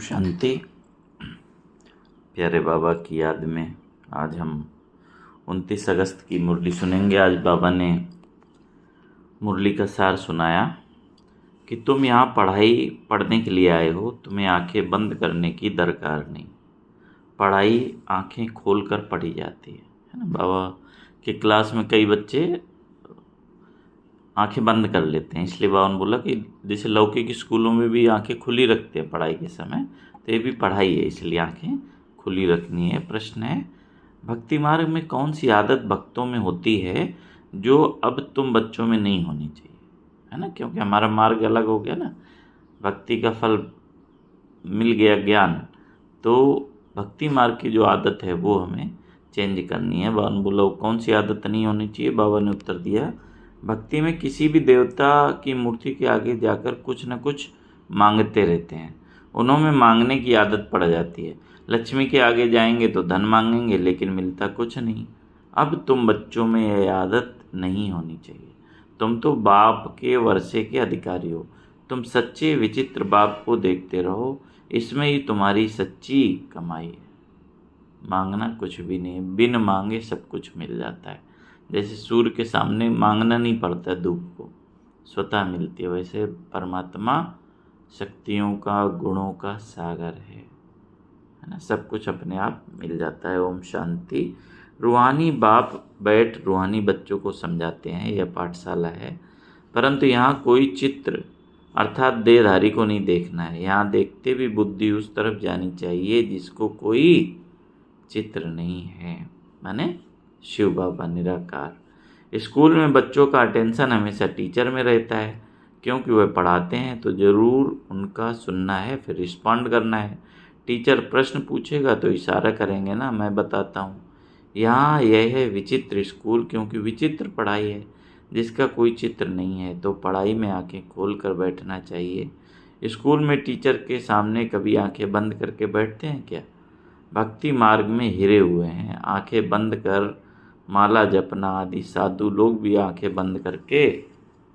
शांति। प्यारे बाबा की याद में आज हम 29 अगस्त की मुरली सुनेंगे। आज बाबा ने मुरली का सार सुनाया कि तुम यहाँ पढ़ने के लिए आए हो, तुम्हें आंखें बंद करने की दरकार नहीं। पढ़ाई आंखें खोलकर पढ़ी जाती है ना। बाबा के क्लास में कई बच्चे आंखें बंद कर लेते हैं, इसलिए बाबा ने बोला कि जैसे लौकिक स्कूलों में भी आंखें खुली रखते हैं पढ़ाई के समय, तो ये भी पढ़ाई है, इसलिए आंखें खुली रखनी है। प्रश्न है, भक्ति मार्ग में कौन सी आदत भक्तों में होती है जो अब तुम बच्चों में नहीं होनी चाहिए, है ना। क्योंकि हमारा मार्ग अलग हो गया ना, भक्ति का फल मिल गया ज्ञान, तो भक्ति मार्ग की जो आदत है वो हमें चेंज करनी है। बाबा ने बोला कौन सी आदत नहीं होनी चाहिए। बाबा ने उत्तर दिया, भक्ति में किसी भी देवता की मूर्ति के आगे जाकर कुछ न कुछ मांगते रहते हैं, उन्होंने मांगने की आदत पड़ जाती है। लक्ष्मी के आगे जाएंगे तो धन मांगेंगे, लेकिन मिलता कुछ नहीं। अब तुम बच्चों में यह आदत नहीं होनी चाहिए। तुम तो बाप के वर्षे के अधिकारी हो, तुम सच्चे विचित्र बाप को देखते रहो, इसमें ही तुम्हारी सच्ची कमाई है। मांगना कुछ भी नहीं, बिन मांगे सब कुछ मिल जाता है। जैसे सूर्य के सामने मांगना नहीं पड़ता, धूप को स्वतः मिलती है, वैसे परमात्मा शक्तियों का गुणों का सागर है ना। सब कुछ अपने आप मिल जाता है। ओम शांति। रूहानी बाप बैठ रूहानी बच्चों को समझाते हैं, यह पाठशाला है, परंतु यहाँ कोई चित्र अर्थात देहधारी को नहीं देखना है। यहाँ देखते भी बुद्धि उस तरफ जानी चाहिए जिसको कोई चित्र नहीं है, माने शिव बाबा निराकार। स्कूल में बच्चों का अटेंशन हमेशा टीचर में रहता है, क्योंकि वह पढ़ाते हैं तो ज़रूर उनका सुनना है, फिर रिस्पॉन्ड करना है। टीचर प्रश्न पूछेगा तो इशारा करेंगे ना, मैं बताता हूँ। यहाँ यह है विचित्र स्कूल, क्योंकि विचित्र पढ़ाई है जिसका कोई चित्र नहीं है, तो पढ़ाई में आंखें खोल कर बैठना चाहिए। स्कूल में टीचर के सामने कभी आंखें बंद करके बैठते हैं क्या? भक्ति मार्ग में हिरे हुए हैं, आंखें बंद कर माला जपना आदि साधु लोग भी आंखें बंद करके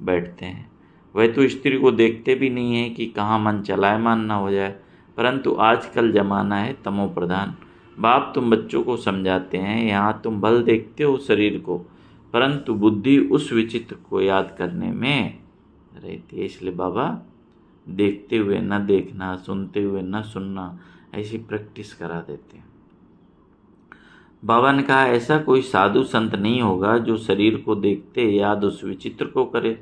बैठते हैं। वह तो स्त्री को देखते भी नहीं है कि कहाँ मन चलायमान ना हो जाए, परंतु आजकल ज़माना है तमो प्रधान। बाप तुम बच्चों को समझाते हैं, यहाँ तुम बल देखते हो शरीर को, परंतु बुद्धि उस विचित्र को याद करने में रहती है। इसलिए बाबा देखते हुए न देखना, सुनते हुए न सुनना, ऐसी प्रैक्टिस करा देते हैं। बाबा ने कहा, ऐसा कोई साधु संत नहीं होगा जो शरीर को देखते याद उस विचित्र को करे।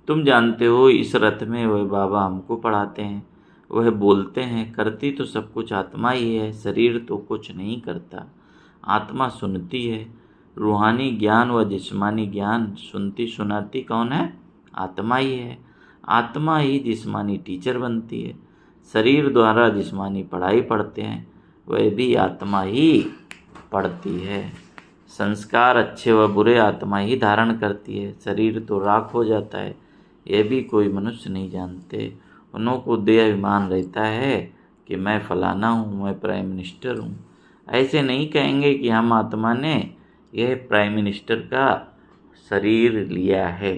तुम जानते हो इस रथ में वह बाबा हमको पढ़ाते हैं, वह बोलते हैं, करती तो सब कुछ आत्मा ही है, शरीर तो कुछ नहीं करता, आत्मा सुनती है। रूहानी ज्ञान व जिस्मानी ज्ञान सुनती सुनाती कौन है? आत्मा ही है। आत्मा ही जिस्मानी टीचर बनती है। शरीर द्वारा जिस्मानी पढ़ाई पढ़ते हैं, वह भी आत्मा ही पढ़ती है। संस्कार अच्छे व बुरे आत्मा ही धारण करती है, शरीर तो राख हो जाता है, यह भी कोई मनुष्य नहीं जानते। उन्हों को देह अभिमान रहता है कि मैं फलाना हूँ, मैं प्राइम मिनिस्टर हूँ। ऐसे नहीं कहेंगे कि हम आत्मा ने यह प्राइम मिनिस्टर का शरीर लिया है।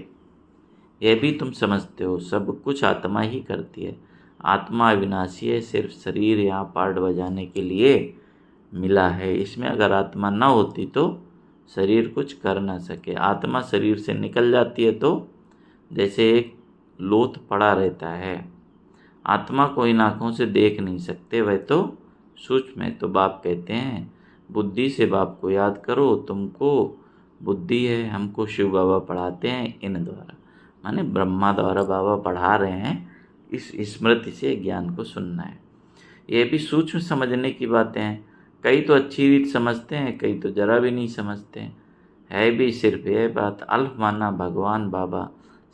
यह भी तुम समझते हो, सब कुछ आत्मा ही करती है। आत्मा अविनाशी है, सिर्फ शरीर यहाँ पार्ट बजाने के लिए मिला है। इसमें अगर आत्मा न होती तो शरीर कुछ कर ना सके। आत्मा शरीर से निकल जाती है तो जैसे एक लोथ पड़ा रहता है। आत्मा को इन आँखों से देख नहीं सकते, वह तो सूक्ष्म है। तो बाप कहते हैं, बुद्धि से बाप को याद करो, तुमको बुद्धि है। हमको शिव बाबा पढ़ाते हैं इन द्वारा, माने ब्रह्मा द्वारा बाबा पढ़ा रहे हैं। इस स्मृति से ज्ञान को सुनना है। ये भी सूक्ष्म समझने की बातें हैं। कई तो अच्छी रीत समझते हैं, कई तो जरा भी नहीं समझते हैं। है भी सिर्फ यह बात, अल्फ माना भगवान बाबा।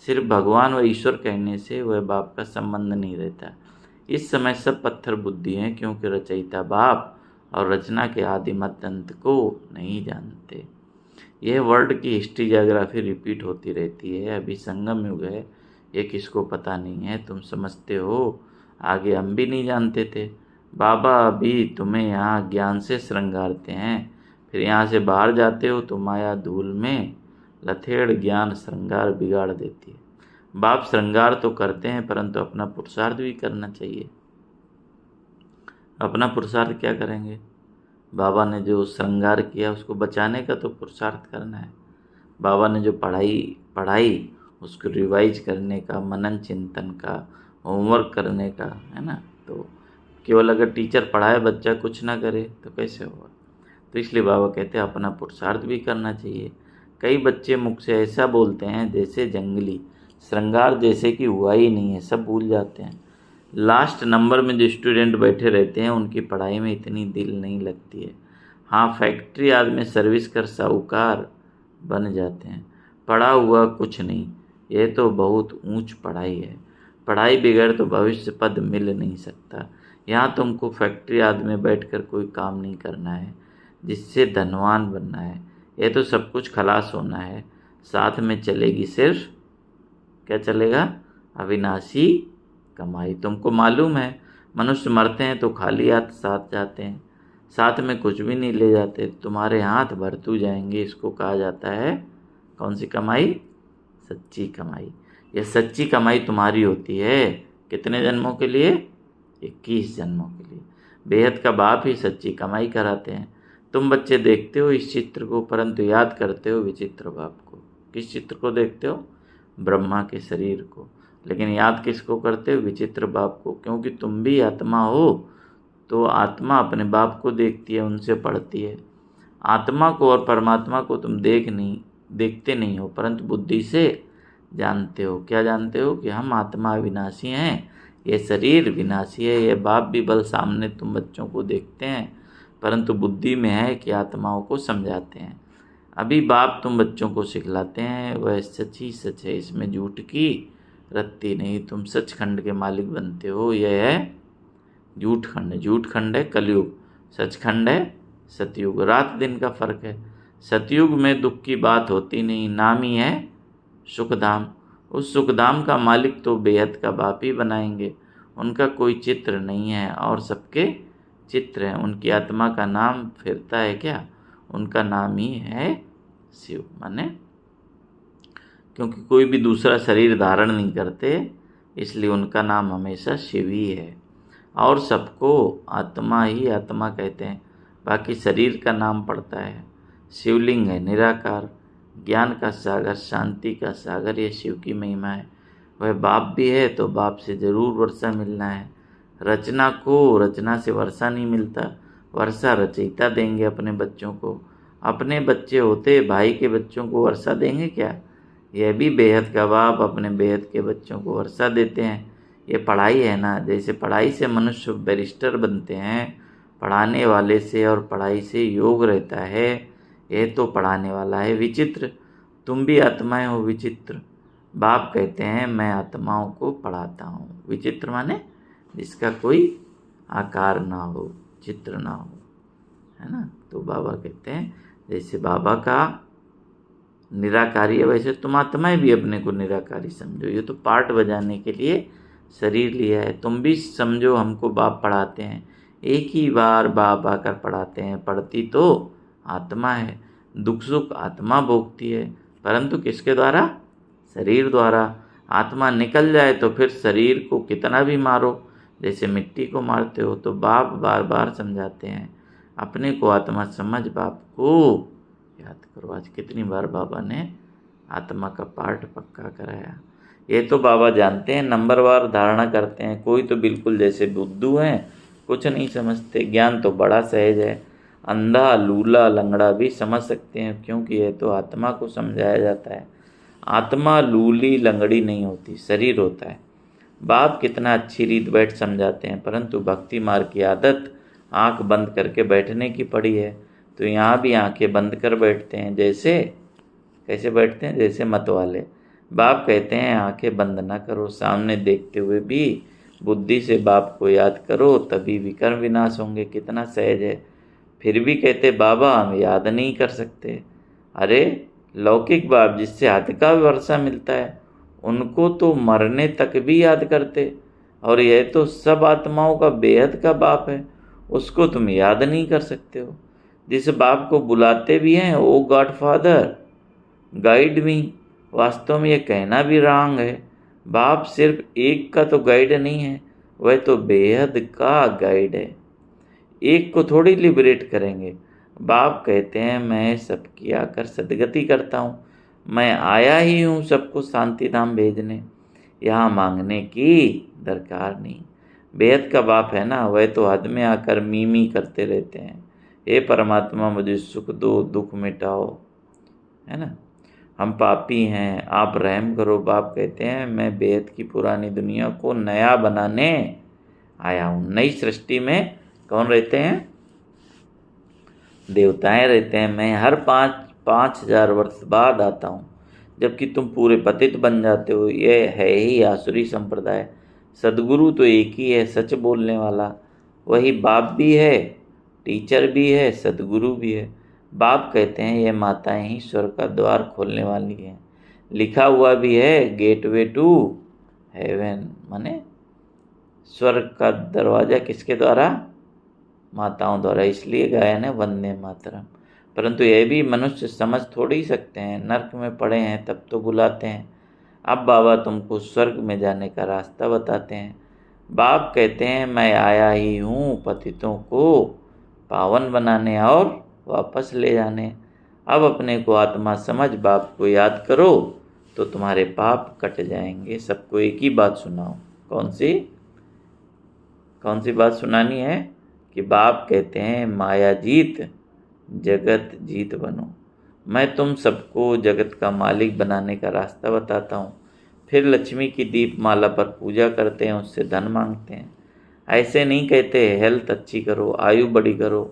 सिर्फ भगवान व ईश्वर कहने से वह बाप का संबंध नहीं रहता। इस समय सब पत्थर बुद्धि हैं, क्योंकि रचयिता बाप और रचना के आदि मध्य अंत को नहीं जानते। यह वर्ल्ड की हिस्ट्री ज्योग्राफी रिपीट होती रहती है। अभी संगम युग है, ये किसको पता नहीं है। तुम समझते हो, आगे हम भी नहीं जानते थे। बाबा अभी तुम्हें यहाँ ज्ञान से श्रृंगारते हैं, फिर यहाँ से बाहर जाते हो तो माया धूल में लथेड़ ज्ञान श्रृंगार बिगाड़ देती है। बाप श्रृंगार तो करते हैं, परंतु अपना पुरुषार्थ भी करना चाहिए। अपना पुरुषार्थ क्या करेंगे? बाबा ने जो श्रृंगार किया उसको बचाने का तो पुरुषार्थ करना है। बाबा ने जो पढ़ाई उसको रिवाइज करने का, मनन चिंतन का, होमवर्क करने का, है ना। तो केवल अगर टीचर पढ़ाए बच्चा कुछ ना करे तो कैसे होगा? तो इसलिए बाबा कहते हैं अपना पुरुषार्थ भी करना चाहिए। कई बच्चे मुख से ऐसा बोलते हैं जैसे जंगली, श्रृंगार जैसे कि हुआ ही नहीं है, सब भूल जाते हैं। लास्ट नंबर में जो स्टूडेंट बैठे रहते हैं उनकी पढ़ाई में इतनी दिल नहीं लगती है। हाँ, फैक्ट्री आदमी सर्विस कर साहूकार बन जाते हैं, पढ़ा हुआ कुछ नहीं। यह तो बहुत ऊंच पढ़ाई है। पढ़ाई बगैर तो भविष्य पद मिल नहीं सकता। यहाँ तुमको फैक्ट्री आदि में बैठकर कोई काम नहीं करना है जिससे धनवान बनना है। यह तो सब कुछ खलास होना है। साथ में चलेगी सिर्फ क्या चलेगा? अविनाशी कमाई। तुमको मालूम है मनुष्य मरते हैं तो खाली हाथ साथ जाते हैं, साथ में कुछ भी नहीं ले जाते। तुम्हारे हाथ भरतू जाएंगे। इसको कहा जाता है कौन सी कमाई? सच्ची कमाई। यह सच्ची कमाई तुम्हारी होती है। कितने जन्मों के लिए? 21 जन्मों के लिए। बेहद का बाप ही सच्ची कमाई कराते हैं। तुम बच्चे देखते हो इस चित्र को, परंतु याद करते हो विचित्र बाप को। किस चित्र को देखते हो? ब्रह्मा के शरीर को। लेकिन याद किसको करते हो? विचित्र बाप को। क्योंकि तुम भी आत्मा हो, तो आत्मा अपने बाप को देखती है, उनसे पढ़ती है। आत्मा को और परमात्मा को तुम देखते नहीं हो, परंतु बुद्धि से जानते हो। क्या जानते हो? कि हम आत्मा विनाशी हैं, ये शरीर विनाशी है। ये बाप भी बल सामने तुम बच्चों को देखते हैं, परंतु बुद्धि में है कि आत्माओं को समझाते हैं। अभी बाप तुम बच्चों को सिखलाते हैं, वह सच ही सच है, इसमें झूठ की रत्ती नहीं। तुम सचखंड के मालिक बनते हो। यह है झूठ खंड है कलयुग, सचखंड है सतयुग। रात दिन का फर्क है। सतयुग में दुख की बात होती नहीं, नाम ही है सुखधाम। उस सुखधाम का मालिक तो बेहद का बाप ही बनाएंगे। उनका कोई चित्र नहीं है और सबके चित्र हैं। उनकी आत्मा का नाम फिरता है क्या? उनका नाम ही है शिव। माने क्योंकि कोई भी दूसरा शरीर धारण नहीं करते, इसलिए उनका नाम हमेशा शिव ही है। और सबको आत्मा ही आत्मा कहते हैं। बाकी शरीर का नाम पड़ता है। शिवलिंग है निराकार, ज्ञान का सागर, शांति का सागर। ये शिव की महिमा है। वह बाप भी है तो बाप से ज़रूर वर्षा मिलना है। रचना को रचना से वर्षा नहीं मिलता, वर्षा रचयिता देंगे अपने बच्चों को। अपने बच्चे होते भाई के बच्चों को वर्षा देंगे क्या? यह भी बेहद का बाप अपने बेहद के बच्चों को वर्षा देते हैं। ये पढ़ाई है ना। जैसे पढ़ाई से मनुष्य बैरिस्टर बनते हैं, पढ़ाने वाले से और पढ़ाई से योग रहता है। यह तो पढ़ाने वाला है विचित्र। तुम भी आत्माएं हो विचित्र। बाप कहते हैं मैं आत्माओं को पढ़ाता हूँ। विचित्र माने जिसका कोई आकार ना हो, चित्र ना हो, है ना। तो बाबा कहते हैं जैसे बाबा का निराकारी है, वैसे तुम आत्माएं भी अपने को निराकारी समझो। ये तो पार्ट बजाने के लिए शरीर लिया है। तुम भी समझो हमको बाप पढ़ाते हैं, एक ही बार बाप आकर पढ़ाते हैं। पढ़ती तो आत्मा है, दुख सुख आत्मा भोगती है, परंतु किसके द्वारा? शरीर द्वारा। आत्मा निकल जाए तो फिर शरीर को कितना भी मारो, जैसे मिट्टी को मारते हो, तो बाप बार बार समझाते हैं अपने को आत्मा समझ, बाप को याद करो। आज कितनी बार बाबा ने आत्मा का पार्ट पक्का कराया। ये तो बाबा जानते हैं, नंबरवार धारणा करते हैं। कोई तो बिल्कुल जैसे बुद्धू हैं, कुछ नहीं समझते। ज्ञान तो बड़ा सहज है, अंधा लूला लंगड़ा भी समझ सकते हैं, क्योंकि यह तो आत्मा को समझाया जाता है। आत्मा लूली लंगड़ी नहीं होती, शरीर होता है। बाप कितना अच्छी रीत बैठ समझाते हैं, परंतु भक्ति मार्ग की आदत आंख बंद करके बैठने की पड़ी है। तो यहाँ भी आंखें बंद कर बैठते हैं। जैसे कैसे बैठते हैं? जैसे मत वाले। बाप कहते हैं आंखें बंद ना करो, सामने देखते हुए भी बुद्धि से बाप को याद करो, तभी विकर्म विनाश होंगे। कितना सहज है। फिर भी कहते बाबा हम याद नहीं कर सकते। अरे लौकिक बाप जिससे हाथ का वर्षा मिलता है, उनको तो मरने तक भी याद करते, और यह तो सब आत्माओं का बेहद का बाप है, उसको तुम याद नहीं कर सकते हो। जिस बाप को बुलाते भी हैं ओ गॉडफादर गाइड मी, वास्तव में ये कहना भी रॉन्ग है। बाप सिर्फ एक का तो गाइड नहीं है, वह तो बेहद का गाइड है। एक को थोड़ी लिबरेट करेंगे। बाप कहते हैं मैं सबकी आकर सदगति करता हूँ, मैं आया ही हूँ सबको शांति धाम भेजने, यहाँ मांगने की दरकार नहीं। बेहद का बाप है ना, वह तो हद में आकर मीमी करते रहते हैं, हे परमात्मा मुझे सुख दो, दुख मिटाओ, है ना। हम पापी हैं, आप रहम करो। बाप कहते हैं मैं बेहद की पुरानी दुनिया को नया बनाने आया हूँ। नई सृष्टि में कौन रहते हैं? देवताएं रहते हैं। मैं हर 5,000 वर्ष बाद आता हूँ, जबकि तुम पूरे पतित बन जाते हो। ये है ही आसुरी संप्रदाय। सदगुरु तो एक ही है, सच बोलने वाला। वही बाप भी है, टीचर भी है, सदगुरु भी है। बाप कहते हैं ये माताएं ही स्वर्ग का द्वार खोलने वाली हैं। लिखा हुआ भी है गेटवे टू हेवन, माने स्वर्ग का दरवाज़ा किसके द्वारा? माताओं द्वारा। इसलिए गायन है वंदे मातरम। परंतु यह भी मनुष्य समझ थोड़ी सकते हैं, नर्क में पड़े हैं तब तो बुलाते हैं। अब बाबा तुमको स्वर्ग में जाने का रास्ता बताते हैं। बाप कहते हैं मैं आया ही हूँ पतितों को पावन बनाने और वापस ले जाने। अब अपने को आत्मा समझ बाप को याद करो तो तुम्हारे पाप कट जाएंगे। सबको एक ही बात सुनाओ। कौन सी बात सुनानी है? कि बाप कहते हैं माया जीत जगत जीत बनो। मैं तुम सबको जगत का मालिक बनाने का रास्ता बताता हूँ। फिर लक्ष्मी की दीप माला पर पूजा करते हैं, उससे धन मांगते हैं। ऐसे नहीं कहते हेल्थ अच्छी करो, आयु बड़ी करो।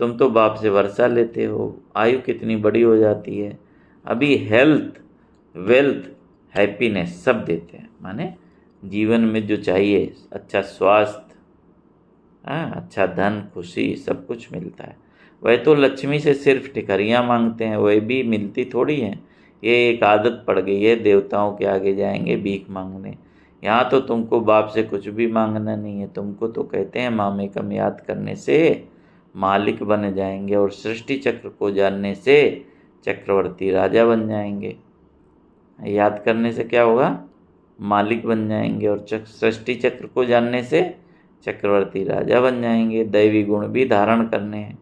तुम तो बाप से वर्षा लेते हो, आयु कितनी बड़ी हो जाती है। अभी हेल्थ, वेल्थ, हैप्पीनेस सब देते हैं, माने जीवन में जो चाहिए, अच्छा स्वास्थ्य, अच्छा धन, खुशी, सब कुछ मिलता है। वह तो लक्ष्मी से सिर्फ ठिकरियाँ मांगते हैं, वह भी मिलती थोड़ी हैं। ये एक आदत पड़ गई है, देवताओं के आगे जाएंगे भीख मांगने। यहाँ तो तुमको बाप से कुछ भी मांगना नहीं है। तुमको तो कहते हैं मामेकम याद करने से मालिक बन जाएंगे, और सृष्टि चक्र को जानने से चक्रवर्ती राजा बन जाएंगे। याद करने से क्या होगा? मालिक बन जाएंगे, और सृष्टि चक्र को जानने से चक्रवर्ती राजा बन जाएंगे। दैवी गुण भी धारण करने हैं,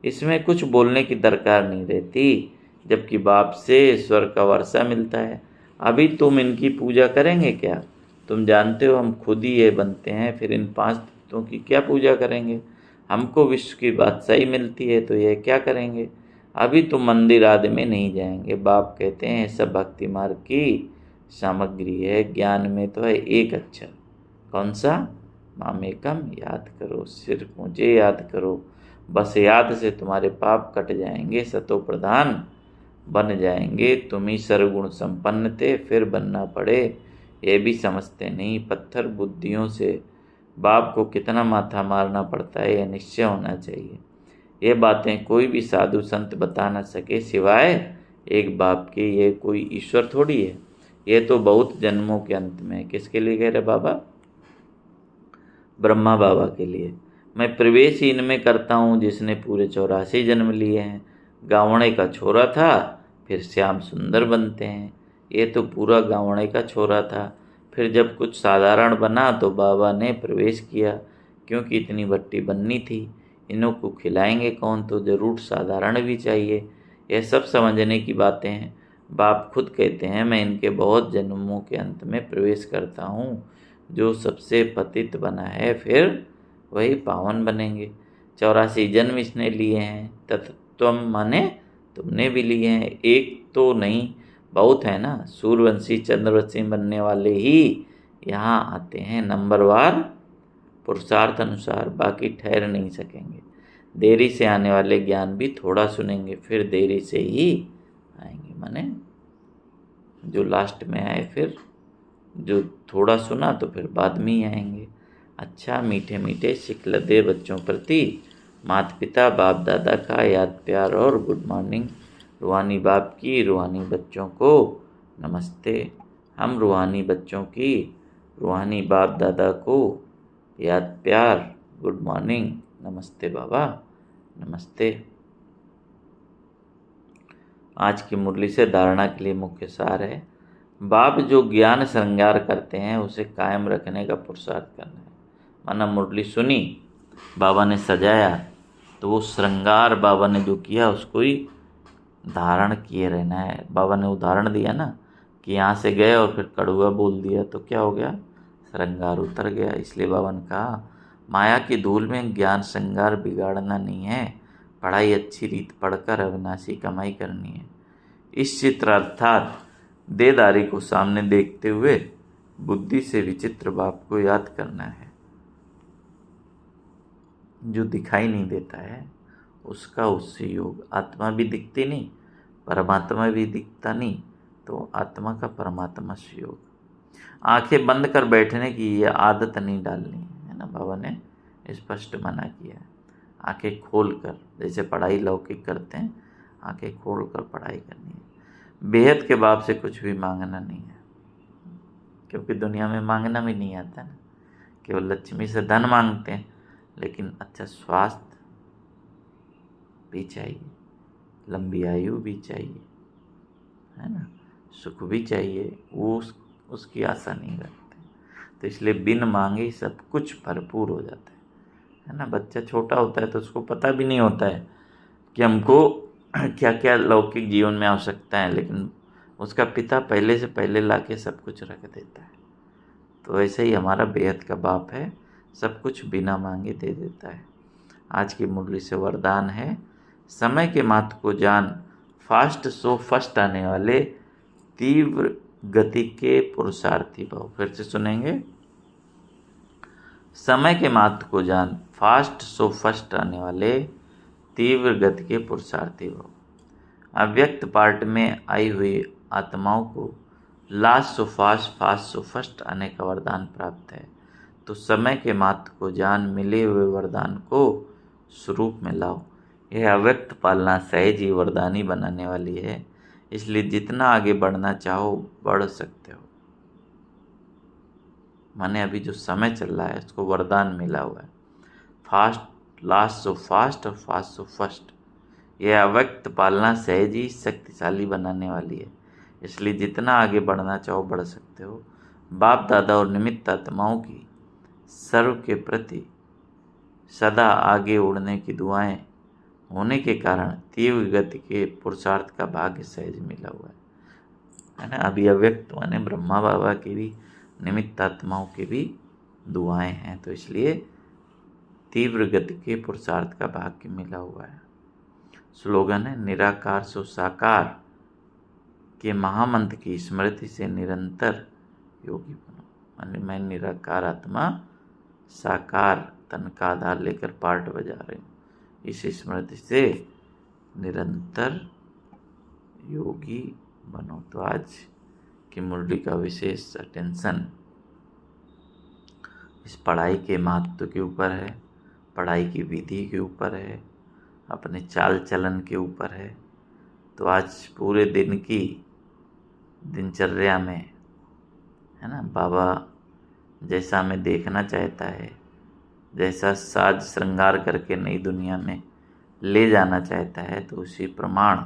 इसमें कुछ बोलने की दरकार नहीं रहती, जबकि बाप से स्वर्ग का वर्षा मिलता है। अभी तुम इनकी पूजा करेंगे क्या? तुम जानते हो हम खुद ही ये बनते हैं, फिर इन 5 तत्वों की क्या पूजा करेंगे? हमको विश्व की बादशाही मिलती है तो ये क्या करेंगे? अभी तुम मंदिर आदि में नहीं जाएंगे। बाप कहते हैं सब भक्ति मार्ग की सामग्री है, ज्ञान में तो है एक अक्षर। कौन सा? मामेकम याद करो, सिर्फ मुझे याद करो। बस याद से तुम्हारे पाप कट जाएंगे, सतो प्रधान बन जाएंगे। तुम ही सर्वगुण संपन्न थे, फिर बनना पड़े ये भी समझते नहीं। पत्थर बुद्धियों से बाप को कितना माथा मारना पड़ता है, यह निश्चय होना चाहिए। ये बातें कोई भी साधु संत बता न सके सिवाय एक बाप के। ये कोई ईश्वर थोड़ी है, ये तो बहुत जन्मों के अंत में। किसके लिए कह रहे बाबा? ब्रह्मा बाबा के लिए। मैं प्रवेश ही इनमें करता हूँ जिसने पूरे 84 जन्म लिए हैं। गावड़े का छोरा था, फिर श्याम सुंदर बनते हैं। ये तो पूरा गावड़े का छोरा था, फिर जब कुछ साधारण बना तो बाबा ने प्रवेश किया, क्योंकि इतनी भट्टी बननी थी। इन्हों को खिलाएंगे कौन, तो जरूर साधारण भी चाहिए। यह सब समझने की बातें हैं। बाप खुद कहते हैं मैं इनके बहुत जन्मों के अंत में प्रवेश करता हूँ। जो सबसे पतित बना है फिर वही पावन बनेंगे। 84 जन्म इसने लिए हैं, तत्वम माने तुमने भी लिए हैं। एक तो नहीं, बहुत है ना। सूर्यवंशी चंद्रवंशी बनने वाले ही यहाँ आते हैं, नंबरवार पुरुषार्थ अनुसार, बाकी ठहर नहीं सकेंगे। देरी से आने वाले ज्ञान भी थोड़ा सुनेंगे, फिर देरी से ही आएंगे। माने जो लास्ट में आए, फिर जो थोड़ा सुना तो फिर बाद में ही आएंगे। अच्छा, मीठे मीठे शिकलदे बच्चों प्रति माता पिता बाप दादा का याद प्यार और गुड मॉर्निंग। रूहानी बाप की रूहानी बच्चों को नमस्ते। हम रूहानी बच्चों की रूहानी बाप दादा को याद प्यार, गुड मॉर्निंग, नमस्ते बाबा, नमस्ते। आज की मुरली से धारणा के लिए मुख्य सार है, बाप जो ज्ञान श्रृंगार करते हैं उसे कायम रखने का पुरुषार्थ करना है। माना मुरली सुनी बाबा ने सजाया तो वो श्रृंगार बाबा ने जो किया उसको ही धारण किए रहना है। बाबा ने उदाहरण दिया ना कि यहाँ से गए और फिर कड़ुआ बोल दिया तो क्या हो गया, श्रृंगार उतर गया। इसलिए बाबा ने कहा माया की धूल में ज्ञान श्रृंगार बिगाड़ना नहीं है, पढ़ाई अच्छी रीत पढ़कर अविनाशी कमाई करनी है। इस चित्र अर्थात देदारी को सामने देखते हुए बुद्धि से विचित्र बाप को याद करना है। जो दिखाई नहीं देता है उसका उससे योग। आत्मा भी दिखती नहीं, परमात्मा भी दिखता नहीं, तो आत्मा का परमात्मा से योग। आंखें बंद कर बैठने की ये आदत नहीं डालनी है ना, बाबा ने स्पष्ट मना किया है। आंखें खोल कर, जैसे पढ़ाई लौकिक करते हैं, आंखें खोल कर पढ़ाई करनी है। बेहद के बाप से कुछ भी मांगना नहीं है, क्योंकि दुनिया में मांगना भी नहीं आता ना। केवल लक्ष्मी से धन मांगते हैं, लेकिन अच्छा स्वास्थ्य भी चाहिए, लंबी आयु भी चाहिए, है ना, सुख भी चाहिए, वो उसकी आशा नहीं रखते। तो इसलिए बिन मांगे ही सब कुछ भरपूर हो जाता है ना। बच्चा छोटा होता है तो उसको पता भी नहीं होता है कि हमको क्या क्या लौकिक जीवन में आवश्यकता है, लेकिन उसका पिता पहले से पहले लाके सब कुछ रख देता है। तो ऐसे ही हमारा बेहद का बाप है, सब कुछ बिना मांगे दे देता है। आज की मुरली से वरदान है, समय के महत्व को जान, फास्ट सो फर्स्ट आने वाले तीव्र गति के पुरुषार्थी भव। फिर से सुनेंगे, समय के महत्व को जान, फास्ट सो फर्स्ट आने वाले तीव्र गति के पुरुषार्थी भव। अव्यक्त पार्ट में आई हुई आत्माओं को last so fast, fast so first आने का वरदान प्राप्त है। तो समय के महत्व को जान, मिले हुए वरदान को स्वरूप में लाओ। यह अव्यक्त पालना सहज ही वरदानी बनाने वाली है, इसलिए जितना आगे बढ़ना चाहो बढ़ सकते हो। माने अभी जो समय चल रहा है उसको वरदान मिला हुआ है, फास्ट लास्ट सो फास्ट और फास्ट सो फर्स्ट। यह अव्यक्त पालना सहज ही शक्तिशाली बनाने वाली है, इसलिए जितना आगे बढ़ना चाहो बढ़ सकते हो। बाप दादा और निमित्त आत्माओं की सर्व के प्रति सदा आगे उड़ने की दुआएं होने के कारण तीव्र गति के पुरुषार्थ का भाग्य सहज मिला हुआ है ना। अभी अव्यक्त माने ब्रह्मा बाबा की भी, निमित्त आत्माओं की भी दुआएं हैं, तो इसलिए तीव्र गति के पुरुषार्थ का भाग्य मिला हुआ है। स्लोगन है, निराकार सो साकार के महामंत्र की स्मृति से निरंतर योगी बनो। माने मैं निराकार आत्मा साकार तन का आधार लेकर पार्ट बजा रही हूँ, इस स्मृति से निरंतर योगी बनो। तो आज की मुरली का विशेष अटेंशन इस पढ़ाई के महत्व के ऊपर है, पढ़ाई की विधि के ऊपर है, अपने चाल चलन के ऊपर है। तो आज पूरे दिन की दिनचर्या में, है ना, बाबा जैसा हमें देखना चाहता है, जैसा साज श्रृंगार करके नई दुनिया में ले जाना चाहता है, तो उसी प्रमाण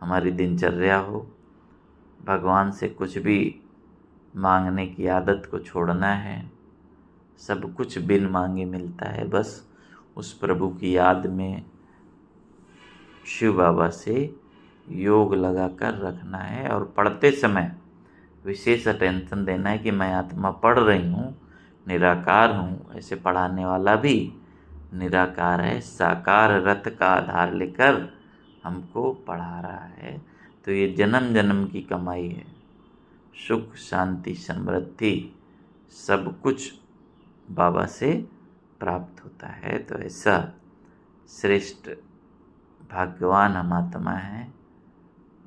हमारी दिनचर्या हो। भगवान से कुछ भी मांगने की आदत को छोड़ना है। सब कुछ बिन मांगे मिलता है, बस उस प्रभु की याद में शिव बाबा से योग लगाकर रखना है। और पढ़ते समय विशेष अटेंशन देना है कि मैं आत्मा पढ़ रही हूँ, निराकार हूँ। ऐसे पढ़ाने वाला भी निराकार है, साकार रथ का आधार लेकर हमको पढ़ा रहा है। तो ये जन्म जन्म की कमाई है, सुख शांति समृद्धि सब कुछ बाबा से प्राप्त होता है। तो ऐसा श्रेष्ठ भाग्यवान हम आत्मा हैं,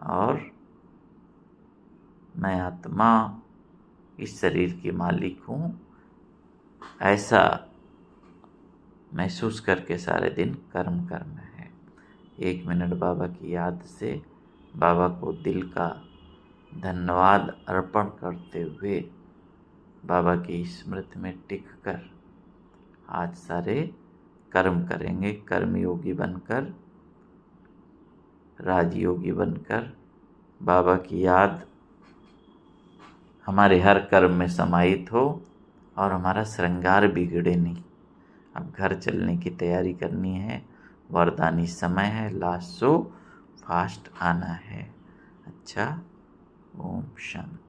और मैं आत्मा इस शरीर की मालिक हूँ, ऐसा महसूस करके सारे दिन कर्म करना है। 1 मिनट बाबा की याद से बाबा को दिल का धन्यवाद अर्पण करते हुए बाबा की स्मृति में टिक कर आज सारे कर्म करेंगे। कर्मयोगी बनकर, राजयोगी बनकर बाबा की याद हमारे हर कर्म में समाहित हो, और हमारा श्रृंगार बिगड़े नहीं। अब घर चलने की तैयारी करनी है, वरदानी समय है, लास्ट शो फास्ट आना है। अच्छा, ओम शांति।